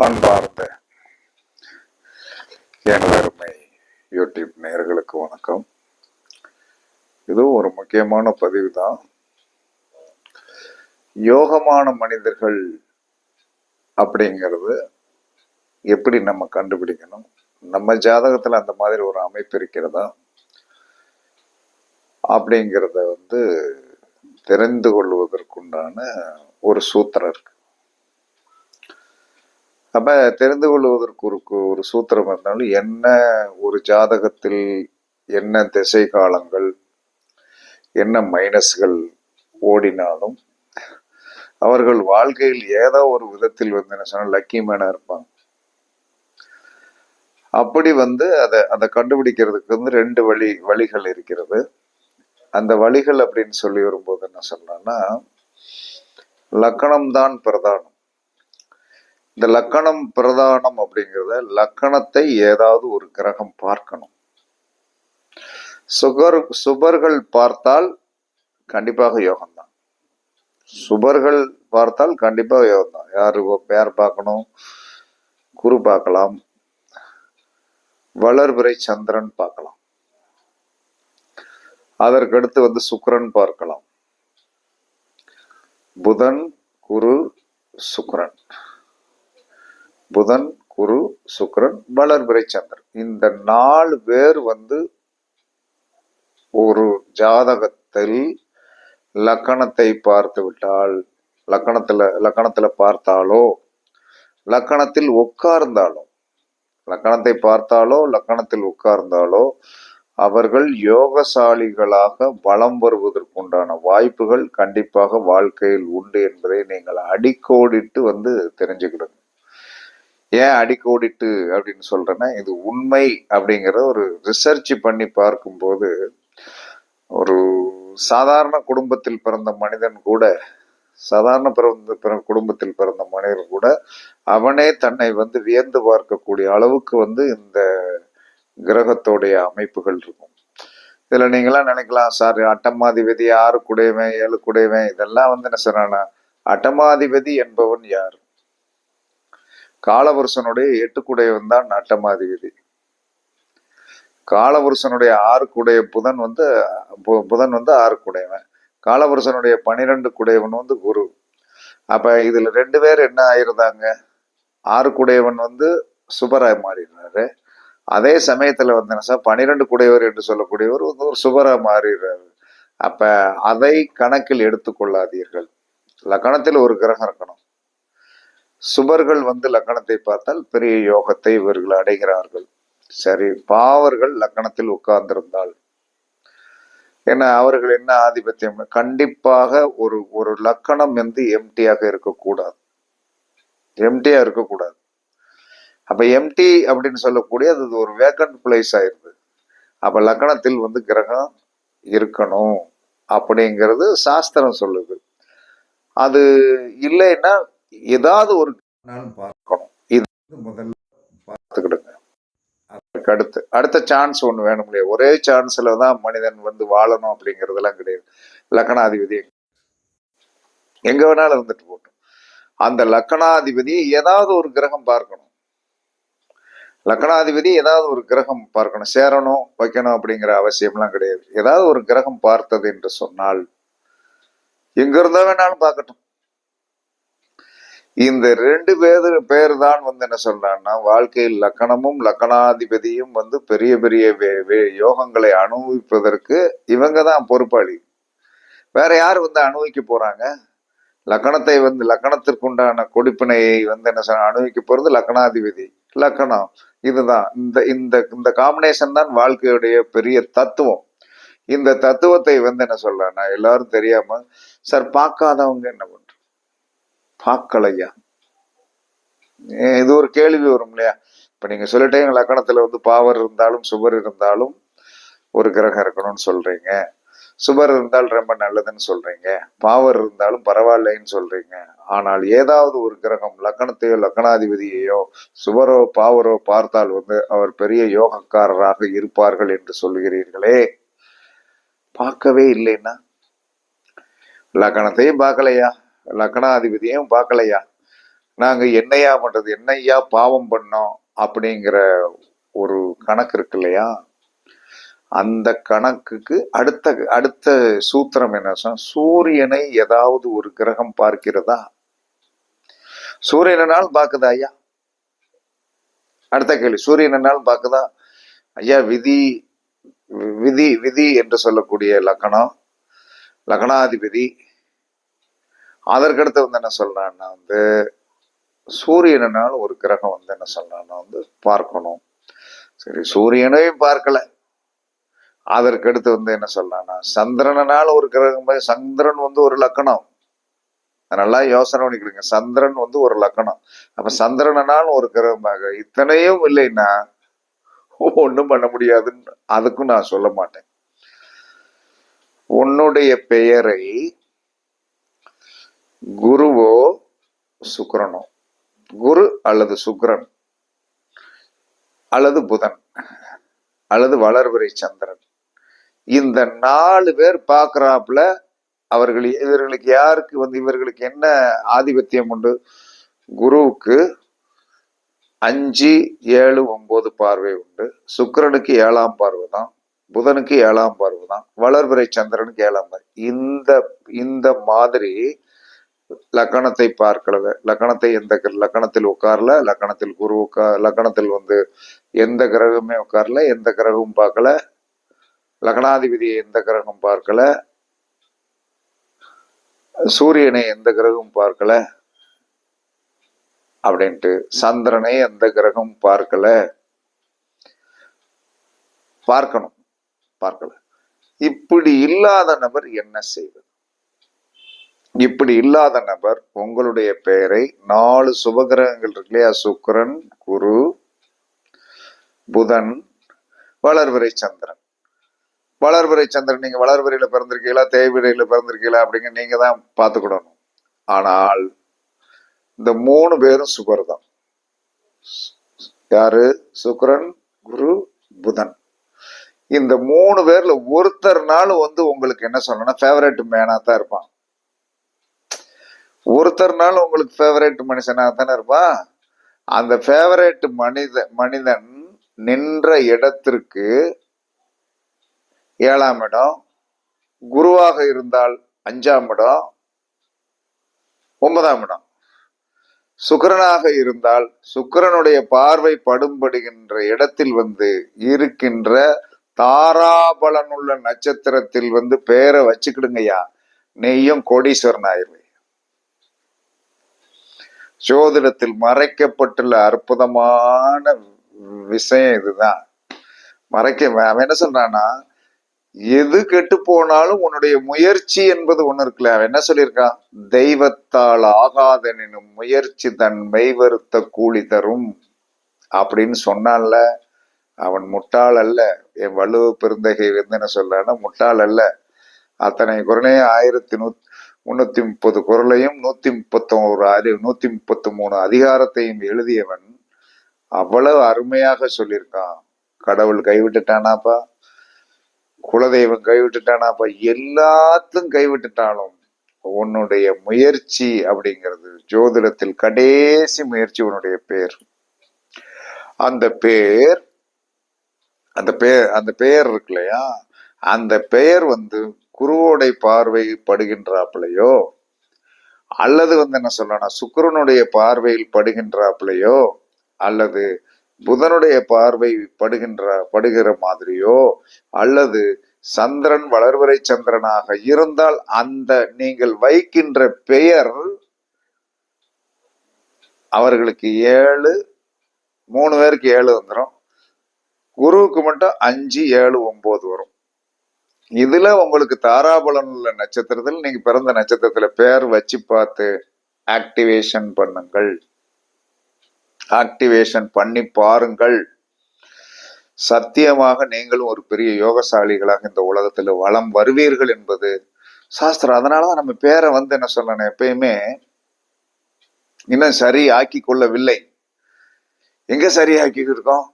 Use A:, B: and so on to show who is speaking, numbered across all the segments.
A: அன்பார்ந்த எனதருமை யூடியூப் நேயர்களுக்கு வணக்கம். இதுவும் ஒரு முக்கியமான பதிவு தான். யோகமான மனிதர்கள் அப்படிங்கிறது எப்படி நம்ம கண்டுபிடிக்கணும், நம்ம ஜாதகத்துல அந்த மாதிரி ஒரு அமைப்பு இருக்கிறதா அப்படிங்கிறத தெரிந்து கொள்வதற்குண்டான ஒரு சூத்திரம் இருக்கு. அப்ப தெரிந்து கொள்வதற்கு ஒரு சூத்திரம் இருந்தாலும், என்ன ஒரு ஜாதகத்தில் என்ன திசை காலங்கள், என்ன மைனஸ்கள் ஓடினாலும் அவர்கள் வாழ்க்கையில் ஏதோ ஒரு விதத்தில் என்ன சொன்னா லக்கி மேனா இருப்பாங்க. அப்படி அதை கண்டுபிடிக்கிறதுக்கு ரெண்டு வழிகள் இருக்கிறது. அந்த வழிகள் அப்படின்னு சொல்லி வரும்போது என்ன சொல்லலாம்னா, லக்கணம் தான் பிரதானம். இந்த லக்கணம் பிரதானம் அப்படிங்கிறத லக்கணத்தை ஏதாவது ஒரு கிரகம் பார்க்கணும். சுபர்கள் பார்த்தால் கண்டிப்பாக யோகம்தான். சுபர்கள் பார்த்தால் கண்டிப்பாக யோகம்தான். யார் பார்க்கணும்? குரு பார்க்கலாம், வளர்பிறை சந்திரன் பார்க்கலாம், அதற்கடுத்து சுக்கிரன் பார்க்கலாம். புதன், குரு, சுக்கிரன், புதன், குரு, சுக்கிரன், வளர்பிறை சந்திரன். இந்த 4 பேர் ஒரு ஜாதகத்தில் லக்கணத்தை பார்த்து விட்டால், லக்கணத்துல பார்த்தாலோ, லக்கணத்தில் உட்கார்ந்தாலோ, லக்கணத்தை பார்த்தாலோ லக்கணத்தில் உட்கார்ந்தாலோ அவர்கள் யோகசாலிகளாக வலம் வருவதற்குண்டான வாய்ப்புகள் கண்டிப்பாக வாழ்க்கையில் உண்டு என்பதை நீங்கள் அடிக்கோடிட்டு தெரிஞ்சுக்கிடுங்க. ஏன் அடிக்கோடிட்டு அப்படின்னு சொல்றேன்னா, இது உண்மை அப்படிங்கிற ஒரு ரிசர்ச் பண்ணி பார்க்கும்போது, ஒரு சாதாரண குடும்பத்தில் பிறந்த மனிதன் கூட, குடும்பத்தில் பிறந்த மனிதன் கூட அவனே தன்னை வியந்து பார்க்கக்கூடிய அளவுக்கு இந்த கிரகத்தோடைய அமைப்புகள் இருக்கும். இதுல நீங்களாம் நினைக்கலாம், சார் அட்டமாதிபதி 6 குடையவன் 7 குடையவன் இதெல்லாம் என்ன சொன்னா, அட்டமாதிபதி என்பவன் யார்? காலபுருஷனுடைய 8 குடையவன் தான் அட்டமாதிபதி. காலபுருஷனுடைய 6 குடைய புதன் புதன் 6 குடையவன். காலபுருஷனுடைய 12 குடையவன் குரு. அப்ப இதுல 2 பேர் என்ன ஆயிருந்தாங்க? 6 குடையவன் சுபராய் மாறிடுறாரு. அதே சமயத்துல 12 குடையவர் என்று சொல்லக்கூடியவர் ஒரு சுபரா மாறிடுறாரு. அப்ப அதை கணக்கில் எடுத்துக்கொள்ளாதீர்கள். லக்கணத்தில் ஒரு கிரகம் இருக்கணும். சுபர்கள் லக்கணத்தை பார்த்தால் பெரிய யோகத்தை இவர்கள் அடைகிறார்கள். சரி, பாவர்கள் லக்கணத்தில் உட்கார்ந்திருந்தால் ஏன்னா அவர்கள் என்ன ஆதிபத்தியம்? கண்டிப்பாக ஒரு லக்கணம் எம்டியாக இருக்கக்கூடாது. எம்டியா இருக்கக்கூடாது. அப்ப எம்டி அப்படின்னு சொல்லக்கூடிய அது ஒரு வேக்கன்ட் பிளேஸ் ஆயிருது. அப்ப லக்கணத்தில் கிரகம் இருக்கணும் அப்படிங்கிறது சாஸ்திரம் சொல்லுது. அது இல்லைன்னா ஏதாவது ஒரு பார்க்கணும். இது முதல்ல பார்த்துக்கிடுங்க. அதுக்கு அடுத்த சான்ஸ் ஒண்ணு வேணும் இல்லையா? ஒரே சான்ஸ்ல தான் மனிதன் வாழணும் அப்படிங்கறதெல்லாம் கிடையாது. லக்கணாதிபதி எங்க வேணாலும் இருந்துட்டு போட்டோம். அந்த லக்கணாதிபதியை ஏதாவது ஒரு கிரகம் பார்க்கணும். லக்கணாதிபதி ஏதாவது ஒரு கிரகம் பார்க்கணும். சேரணும் வைக்கணும் அப்படிங்கிற அவசியம்லாம் கிடையாது. ஏதாவது ஒரு கிரகம் பார்த்தது என்று சொன்னால் எங்க இருந்தா வேணாலும் பார்க்கட்டும். இந்த 2 பேர் தான் என்ன சொல்றான்னா, வாழ்க்கையில் லக்கணமும் லக்கணாதிபதியும் பெரிய பெரிய யோகங்களை அனுபவிப்பதற்கு இவங்க தான் பொறுப்பாளி. வேற யாரு அனுபவிக்க போறாங்க? லக்கணத்தை லக்கணத்திற்குண்டான கொடுப்பினையை என்ன சொல்ற அனுபவிக்க போறது லக்கணாதிபதி. லக்கணம் இதுதான். இந்த காம்பினேஷன் தான் வாழ்க்கையுடைய பெரிய தத்துவம். இந்த தத்துவத்தை என்ன சொல்றேன்னா, எல்லாரும் தெரியாம சார் பார்க்காதவங்க என்ன பண்ற? பார்க்கலையா? இது ஒரு கேள்வி வரும் இல்லையா? இப்ப நீங்க சொல்லிட்டீங்க, லக்கணத்துல பாவர் இருந்தாலும் சுபர் இருந்தாலும் ஒரு கிரகம் இருக்கணும்னு சொல்றீங்க, சுபர் இருந்தால் ரொம்ப நல்லதுன்னு சொல்றீங்க, பாவர் இருந்தாலும் பரவாயில்லைன்னு சொல்றீங்க. ஆனால் ஏதாவது ஒரு கிரகம் லக்கணத்தையோ லக்கணாதிபதியையோ சுபரோ பாவரோ பார்த்தால் அவர் பெரிய யோகக்காரராக இருப்பார்கள் என்று சொல்லுகிறீர்களே, பார்க்கவே இல்லைன்னா லக்கணத்தையும் பார்க்கலையா, லக்கணாதிபதியையும் பார்க்கலையா, நாங்க என்னையா பண்றது, என்னையா பாவம் பண்ணோம் அப்படிங்கிற ஒரு கணக்கு இருக்கு இல்லையா? அந்த கணக்குக்கு அடுத்த அடுத்த சூத்திரம் என்ன சொன்னா, சூரியனை ஏதாவது ஒரு கிரகம் பார்க்கிறதா? சூரியனால் பார்க்குதா ஐயா? அடுத்த கேள்வி, சூரியனால் பார்க்குதா ஐயா? விதி விதி விதி என்று சொல்லக்கூடிய லக்னம், லக்னாதிபதி, அதற்கடுத்து வந்து என்ன சொல்றான்னா வந்து சூரியனால் ஒரு கிரகம் வந்து என்ன சொல்றான்னா வந்து பார்க்கணும். சரி, சூரியனையும் பார்க்கல, அதற்கடுத்து வந்து என்ன சொல்றான்னா சந்திரனால் ஒரு கிரகம், சந்திரன் வந்து ஒரு லக்கணம், நல்லா யோசனை பண்ணிக்கிடுங்க. சந்திரன் வந்து ஒரு லக்கணம், அப்ப சந்திரனால் ஒரு கிரகமாக இத்தனையும் இல்லைன்னா ஒண்ணும் பண்ண முடியாதுன்னு அதுக்கும் நான் சொல்ல மாட்டேன். உன்னுடைய பெயரை குருவோ சுக்கிரனோ, குரு அல்லது சுக்கிரன் அல்லது புதன் அல்லது வளர்பிறை சந்திரன், இந்த 4 பேர் பார்க்கிறாப்புல இவர்களுக்கு யாருக்கு வந்து இவர்களுக்கு என்ன ஆதிபத்தியம் உண்டு? குருவுக்கு 5, 7, 9 பார்வை உண்டு, சுக்கிரனுக்கு 7ஆம் பார்வை தான், புதனுக்கு 7ஆம் பார்வை தான், வளர்பிறை சந்திரனுக்கு 7ஆம் பார்வை. இந்த மாதிரி லக்கணத்தை பார்க்கல, லக்கணத்தை எந்த லக்கணத்தில் உட்கார்ல, லக்கணத்தில் குரு லக்கணத்தில் வந்து எந்த கிரகமே உட்கார்ல, எந்த கிரகமும் பார்க்கல, லக்னாதிபதியை எந்த கிரகம் பார்க்கல, சூரியனை எந்த கிரகம் பார்க்கல அப்படின்ட்டு, சந்திரனை எந்த கிரகம் பார்க்கல, பார்க்கணும், பார்க்கல. இப்படி இல்லாத நபர் என்ன செய்வது? இப்படி இல்லாத நபர் உங்களுடைய பெயரை 4 சுபகிரகங்கள் இருக்கு இல்லையா, சுக்கிரன், குரு, புதன், வளர்பிறை சந்திரன். வளர்பிறை சந்திரன் நீங்க வளர்பிறையில பிறந்திருக்கீங்களா, தேய்பிறையில பிறந்திருக்கீங்களா அப்படிங்க நீங்க தான் பார்த்துக்கிடணும். ஆனால் இந்த 3 பேரும் சுபர் தான். யாரு? சுக்கிரன், குரு, புதன். இந்த 3 பேர்ல ஒருத்தர்னாலும் வந்து உங்களுக்கு என்ன சொல்லணும்னா ஃபேவரட் மேனா தான் இருப்பான். ஒருத்தர்னாலும் உங்களுக்கு ஃபேவரட் மனுஷனா தானே இருப்பான். அந்த ஃபேவரட் மனிதன் நின்ற இடத்திற்கு 7ஆம் இடம், குருவாக இருந்தால் 5ஆம் இடம், 9ஆம் இடம், சுக்கிரனாக இருந்தால் சுக்கிரனுடைய பார்வை படும்படுகின்ற இடத்தில் வந்து இருக்கின்ற தாராபலனுள்ள நட்சத்திரத்தில் வந்து பேரை வச்சுக்கிடுங்கய்யா, நெய்யும் கோடீஸ்வரன் ஆயிடுவேன். ஜோதிடத்தில் மறைக்கப்பட்டுள்ள அற்புதமான விஷயம் இதுதான். அவன் என்ன சொல்றான்னா, எது கெட்டு போனாலும் உன்னுடைய முயற்சி என்பது ஒண்ணு இருக்குல்ல. அவன் என்ன சொல்லியிருக்கான்? தெய்வத்தால் ஆகாதெனும் முயற்சி தன் மெய்வருத்த கூலி தரும் அப்படின்னு சொன்னான்ல. அவன் முட்டாள் அல்ல. என் வள்ளுவ பெருந்தகை வந்து என்ன சொல்றான்னா, முட்டாள் அல்ல. அத்தனை குரலையும் 1330 குரலையும் 133 அதிகாரத்தையும் எழுதியவன் அவ்வளவு அருமையாக சொல்லியிருக்கான். கடவுள் கைவிட்டுட்டானாப்பா, குலதெய்வம் கைவிட்டுட்டானாப்பா, எல்லாத்தையும் கைவிட்டுட்டாலும் உன்னுடைய முயற்சி அப்படிங்கிறது ஜோதிடத்தில் கடைசி முயற்சி உன்னுடைய பேர். அந்த பேர் இருக்கு இல்லையா, அந்த பெயர் வந்து குருவோடைய பார்வை படுகின்றாப்புலையோ அல்லது வந்து என்ன சொல்லணும் சுக்கிரனுடைய பார்வையில் படுகின்றாப்புலையோ அல்லது புதனுடைய பார்வை படுகிற மாதிரியோ அல்லது சந்திரன் வளர்வரை சந்திரனாக இருந்தால் அந்த நீங்கள் வைக்கின்ற பெயர் அவர்களுக்கு 7, 3 பேருக்கு 7 வந்துடும், குருவுக்கு மட்டும் 5, 7, 9 வரும். இதுல உங்களுக்கு தாராபலன் உள்ள நட்சத்திரத்தில் நீங்க பிறந்த நட்சத்திரத்துல பேர் வச்சு பார்த்து ஆக்டிவேஷன் பண்ணுங்கள், ஆக்டிவேஷன் பண்ணி பாருங்கள். சத்தியமாக நீங்களும் ஒரு பெரிய யோகசாலிகளாக இந்த உலகத்துல வளம் வருவீர்கள் என்பது சாஸ்திரம். அதனாலதான் நம்ம பேரை வந்து என்ன சொல்லணும், எப்பயுமே இன்னும் சரி ஆக்கி கொள்ளவில்லை. எங்க சரியாக்கி இருக்கோம்?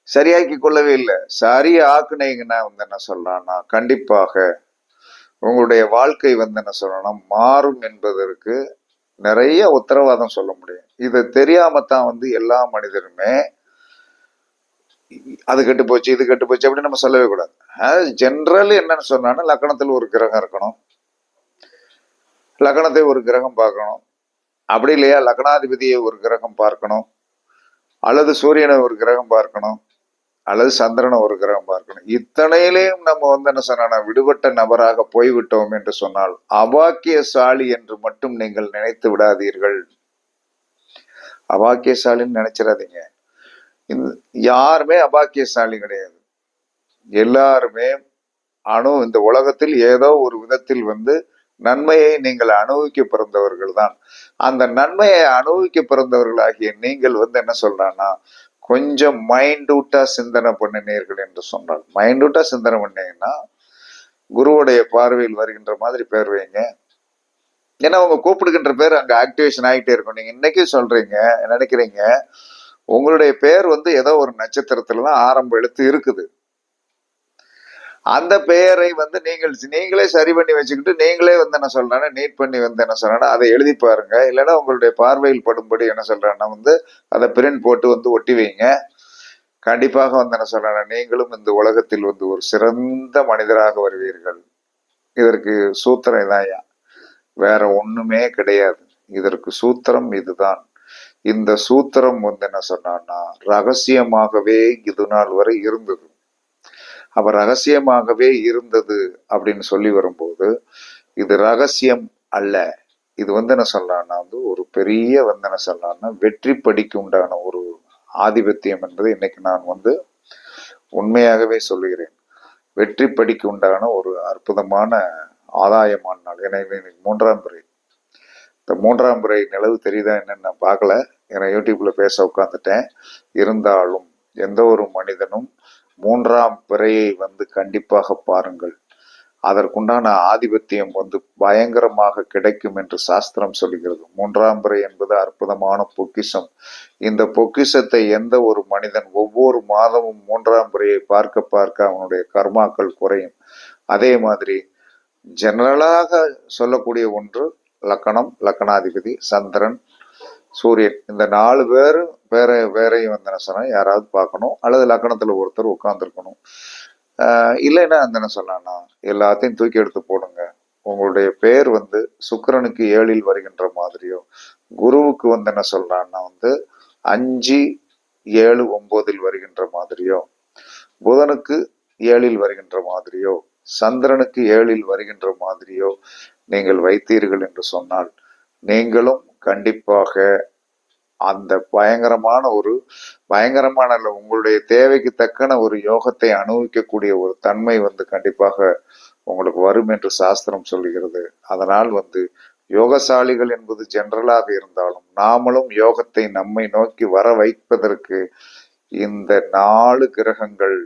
A: சரியாக்கி கொள்ளவே இல்லை. சரி ஆக்குனீங்கன்னா வந்து என்ன சொல்லலாம்னா கண்டிப்பாக உங்களுடைய வாழ்க்கை வந்து என்ன சொல்லணும் மாறும் என்பதற்கு நிறைய உத்தரவாதம் சொல்ல முடியும். இது தெரியாமத்தான் வந்து எல்லா மனிதருமே அது கெட்டு போச்சு இது கெட்டு போச்சு அப்படின்னு நம்ம சொல்லவே கூடாது. ஜென்ரல் என்னன்னு சொன்னா லக்கணத்தில் ஒரு கிரகம் இருக்கணும், லக்கணத்தை ஒரு கிரகம் பார்க்கணும், அப்படி இல்லையா லக்னாதிபதியை ஒரு கிரகம் பார்க்கணும், அல்லது சூரியனை ஒரு கிரகம் பார்க்கணும், அல்லது சந்திரனை ஒரு கிரகம் பார்க்கணும். இத்தனையிலையும் நம்ம வந்து என்ன சொன்னா விடுபட்ட நபராக போய்விட்டோம் என்று சொன்னால் அபாக்கியசாலி என்று மட்டும் நீங்கள் நினைத்து விடாதீர்கள். அபாக்கியசாலின்னு நினைச்சிடாதீங்க. யாருமே அபாக்கியசாலி கிடையாது. எல்லாருமே இந்த உலகத்தில் ஏதோ ஒரு விதத்தில் வந்து நன்மையை நீங்கள் அனுபவிக்க பிறந்தவர்கள் தான். அந்த நன்மையை அனுபவிக்க பிறந்தவர்களாகிய நீங்கள் வந்து என்ன சொல்றான்னா கொஞ்சம் மைண்டூட்டா சிந்தனை பண்ணினீர்கள் என்று சொன்னால், மைண்டூட்டா சிந்தனை பண்ணீங்கன்னா குருவுடைய பார்வையில் வருகின்ற மாதிரி பேர் வைங்க. ஏன்னா அவங்க கூப்பிடுகின்ற பேர் அங்க ஆக்டிவேஷன் ஆகிட்டே இருக்கும். நீங்க இன்னைக்கு சொல்றீங்க நினைக்கிறீங்க உங்களுடைய பேர் வந்து ஏதோ ஒரு நட்சத்திரத்துலதான் ஆரம்ப எழுத்து இருக்குது. அந்த பெயரை வந்து நீங்களே சரி பண்ணி வச்சுக்கிட்டு நீங்களே வந்து என்ன சொல்றாங்க நீட் பண்ணி வந்து என்ன சொல்றாங்க அதை எழுதி பாருங்க. இல்லைன்னா உங்களுடைய பார்வையில் படும்படி என்ன சொல்றாங்கன்னா வந்து அதை பிரிண்ட் போட்டு வந்து ஒட்டி வைங்க. கண்டிப்பாக வந்து என்ன சொல்றாங்க நீங்களும் இந்த உலகத்தில் வந்து ஒரு சிறந்த மனிதராக வருவீர்கள். இதற்கு சூத்திரம் இதாயா, வேற ஒண்ணுமே கிடையாது. இதற்கு சூத்திரம் இதுதான். இந்த சூத்திரம் வந்து என்ன சொன்னான்னா ரகசியமாகவே இது நாள் வரை இருந்தது. அப்ப ரகசியமாகவே இருந்தது அப்படின்னு சொல்லி வரும்போது இது ரகசியம் அல்ல. இது வந்து என்ன சொல்லலாம்னா வந்து ஒரு பெரிய வந்து என்ன சொல்லலாம்னா வெற்றி படிக்கு உண்டான ஒரு ஆதிபத்தியம் என்பது இன்னைக்கு நான் வந்து உண்மையாகவே சொல்லுகிறேன். வெற்றி படிக்கு உண்டான ஒரு அற்புதமான ஆதாயமான நாள். எனவே இன்னைக்கு 3ஆம் பிறை. இந்த 3ஆம் பிறை நிலவு தெரியுதா என்னன்னு நான் பார்க்கல, ஏன்னா யூடியூப்ல பேச உட்காந்துட்டேன். இருந்தாலும் எந்த ஒரு மனிதனும் 3ஆம் பிறையை வந்து கண்டிப்பாக பாருங்கள். அதற்குண்டான ஆதிபத்தியம் வந்து பயங்கரமாக கிடைக்கும் என்று சாஸ்திரம் சொல்கிறது. 3ஆம் பிறை என்பது அற்புதமான பொக்கிஷம். இந்த பொக்கிஷத்தை எந்த ஒரு மனிதன் ஒவ்வொரு மாதமும் 3ஆம் பிறையை பார்க்க பார்க்க அவனுடைய கர்மாக்கள் குறையும். அதே மாதிரி ஜெனரலாக சொல்லக்கூடிய ஒன்று லக்கணம், லக்கணாதிபதி, சந்திரன், சூரியன், இந்த 4 பேரும் வேறையும் வந்து என்ன சொன்னா யாராவது பார்க்கணும், அல்லது லக்கணத்துல ஒருத்தர் உட்கார்ந்துருக்கணும். இல்லைன்னா அந்த என்ன சொன்னா எல்லாத்தையும் தூக்கி எடுத்து போடுங்க. உங்களுடைய பேர் வந்து சுக்கிரனுக்கு 7ல் வருகின்ற மாதிரியோ, குருவுக்கு வந்து என்ன சொல்றான்னா வந்து 5, 7, 9ல் வருகின்ற மாதிரியோ, புதனுக்கு 7ல் வருகின்ற மாதிரியோ, சந்திரனுக்கு 7ல் வருகின்ற மாதிரியோ நீங்கள் வைத்தீர்கள் என்று சொன்னால் நீங்களும் கண்டிப்பாக அந்த பயங்கரமான உங்களுடைய தேவைக்கு தக்கன ஒரு யோகத்தை அனுபவிக்கக்கூடிய ஒரு தன்மை வந்து கண்டிப்பாக உங்களுக்கு வரும் என்று சாஸ்திரம் சொல்லுகிறது. அதனால் வந்து யோகசாலிகள் என்பது ஜெனரலாக இருந்தாலும் நாமளும் யோகத்தை நம்மை நோக்கி வர வைப்பதற்கு இந்த 4 கிரகங்கள்,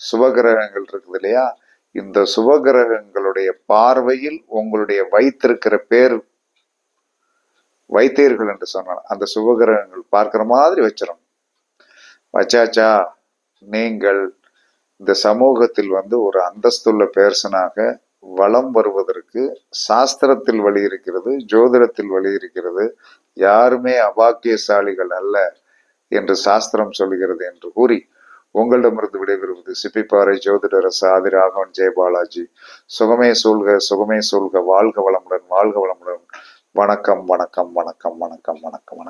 A: சுபகிரகங்கள் இருக்குது இல்லையா, இந்த சுபகிரகங்களுடைய பார்வையில் உங்களுடைய வைத்திருக்கிற பேர் வைத்தீர்கள் என்று சொன்னால் அந்த சுபகிரகங்கள் பார்க்கிற மாதிரி வச்சிடணும். வச்சாச்சா நீங்கள் இந்த சமூகத்தில் வந்து ஒரு அந்தஸ்துள்ள பேர்சனாக வளம் வருவதற்கு சாஸ்திரத்தில் வழி இருக்கிறது, ஜோதிடத்தில் வழி இருக்கிறது. யாருமே அபாக்கியசாலிகள் அல்ல என்று சாஸ்திரம் சொல்கிறது என்று கூறி உங்களிடமிருந்து விடைபெறுவது சிப்பிப்பாறை ஜோதிடரசு ஆதி ராகவன் ஜெயபாலாஜி. சுகமே சூழ்க, சுகமே சூழ்க. வாழ்க வளமுடன், வாழ்க வளமுடன். வணக்கம், வணக்கம், வணக்கம், வணக்கம், வணக்கம், வணக்கம்.